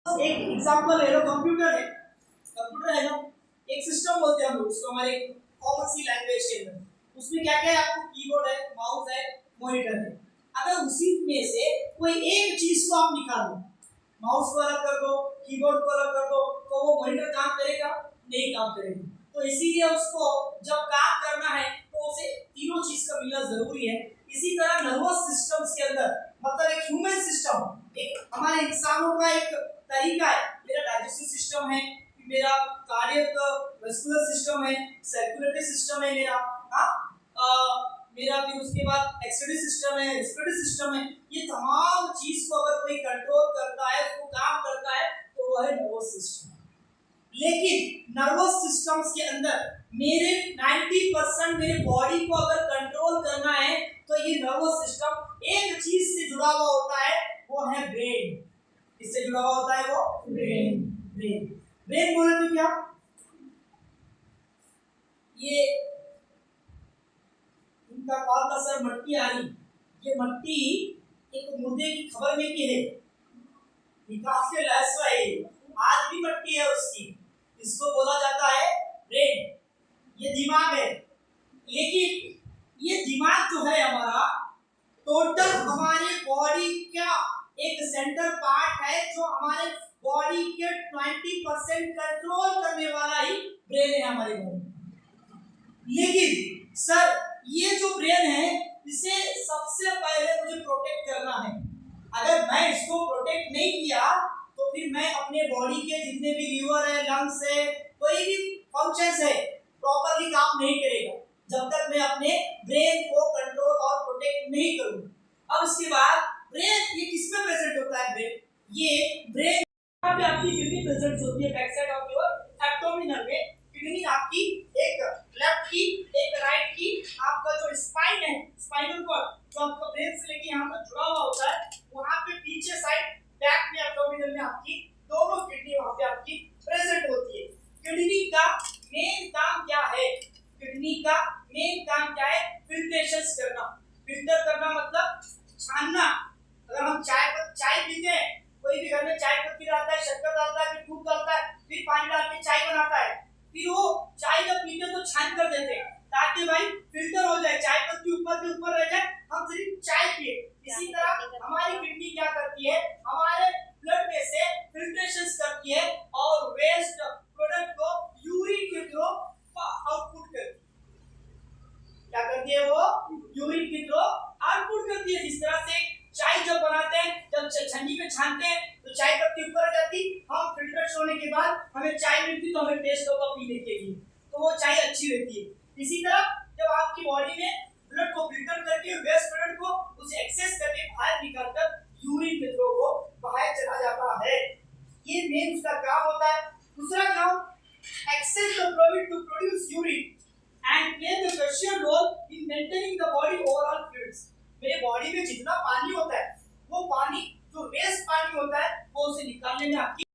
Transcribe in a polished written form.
एक एग्जांपल ले लो, कंप्यूटर है। कंप्यूटर है ना, एक सिस्टम बोलते हैं हम लोग उसको, हमारे कॉमन सी लैंग्वेज के अंदर। उसमें क्या क्या है, आपको कीबोर्ड है, माउस है, मॉनिटर है। अगर उसी में से कोई एक चीज को आप निकाल दो, माउस को अलग कर दो, कीबोर्ड को अलग कर दो, तो वो मॉनिटर काम करेगा? नहीं काम करेगा। तो इसीलिए उसको जब काम करना है तो उसे तीनों चीज का मिलना जरूरी है। इसी तरह नर्वस सिस्टम्स के अंदर, मतलब एक ह्यूमन सिस्टम, एक हमारे इंसानों का एक तरीका है। मेरा डाइजेस्टिव सिस्टम है, मेरा कार्डियक वेस्कुलर सिस्टम है, सर्कुलेटरी सिस्टम है मेरा, मेरा फिर उसके बाद एक्सक्रीटरी सिस्टम है, रेस्पिरेटरी सिस्टम है। ये तमाम चीज को अगर कोई कंट्रोल करता है, उसको काम करता है, तो वो है नर्वस सिस्टम। लेकिन नर्वस सिस्टम्स के अंदर मेरे 90% मेरे बॉडी को अगर कंट्रोल करना है तो ये नर्वस सिस्टम एक चीज से जुड़ा हुआ होता है, वो है ब्रेन। किससे जुड़ा हुआ होता है वो? ब्रेन। ब्रेन ब्रेन बोले तो क्या, ये इनका कॉल का सर मट्टी आ रही, ये मट्टी एक मुर्दे की खबर में की है, विकास के लाश है, आज भी मट्टी है उसकी। इसको बोला जाता है ब्रेन। ये दिमाग है, लेकिन ये दिमाग जो है हमारा, टोटल हमारे बॉडी का एक सेंटर पार्ट है जो हमारे बॉडी के 20% कंट्रोल करने वाला ही ब्रेन है हमारे बॉडी। लेकिन सर ये जो ब्रेन है, इसे सबसे पहले मुझे प्रोटेक्ट करना है। अगर मैं इसको प्रोटेक्ट नहीं किया तो फिर मैं अपने बॉडी के जितने भी लीवर है, लंग्स है, कोई भी फंक्शंस है, प्रॉपर्ली काम नहीं करेगा जब तक मैं अपने ब्रेन को कंट्रोल और प्रोटेक्ट नहीं करूं। अब इसके बाद ब्रेन ये किसमें प्रेजेंट होता है? ब्रेन, ये ब्रेन पे आपकी किडनी प्रेजेंट होती है, back side of your abdominal में। किडनी आपकी एक लेफ्ट की, एक राइट की, आपका जो स्पाइन है, स्पाइनल कॉर्ड जो आपका ब्रेन से लेके यहां तक जुड़ा हुआ होता है, वहां पे पीछे साइड बैक में एब्डोमिनल में आपकी दोनों किडनी वहां पे आपकी प्रेजेंट होती है। किडनी का मेन काम क्या है? किडनी का मेन काम क्या है? फिल्ट्रेशंस करना। फिल्टर करना मतलब छानना। अगर हम चाय पीते हैं, कोई भी घर में चाय पत्ती डालता है, शक्कर डालता है, फिर दूध डालता है, फिर पानी डाल के चाय बनाता है, फिर वो चाय जब पीते हैं तो छान कर देते हैं ताकि भाई फिल्टर हो जाए, चाय पत्ती ऊपर के ऊपर रह जाए, हम सिर्फ चाय पिए। इसी तरह हमारी किडनी क्या करती है, हमारे ब्लड में से फिल्ट्रेशंस करती है और वेस्ट प्रोडक्ट को यूरिन के थ्रू आउटपुट करती है। क्या करती है वो? यूरिन के थ्रू आउटपुट करती है। जिस तरह से चाय जब बनाते हैं, जब छन्नी में छानते हैं तो चाय पत्ती ऊपर आ जाती, हम फिल्टर होने के बाद हमें चाय मिलती तो हमें टेस्ट होगा पीने के लिए, तो वो चाय अच्छी रहती है। इसी तरह जब आपकी बॉडी में ब्लड को फिल्टर करके वेस्ट प्रोडक्ट को उसे एक्सेस करके बाहर निकालकर यूरिन के थ्रू वो बाहर चला जाता है। ये मेन उसका काम होता है। दूसरा काम, excess the fluid to produce urine and play the crucial role in maintaining the body overall fluids। मेरे बॉडी में जितना पानी होता है, वो पानी जो वेस्ट पानी होता है, वो उसे निकालने में आपकी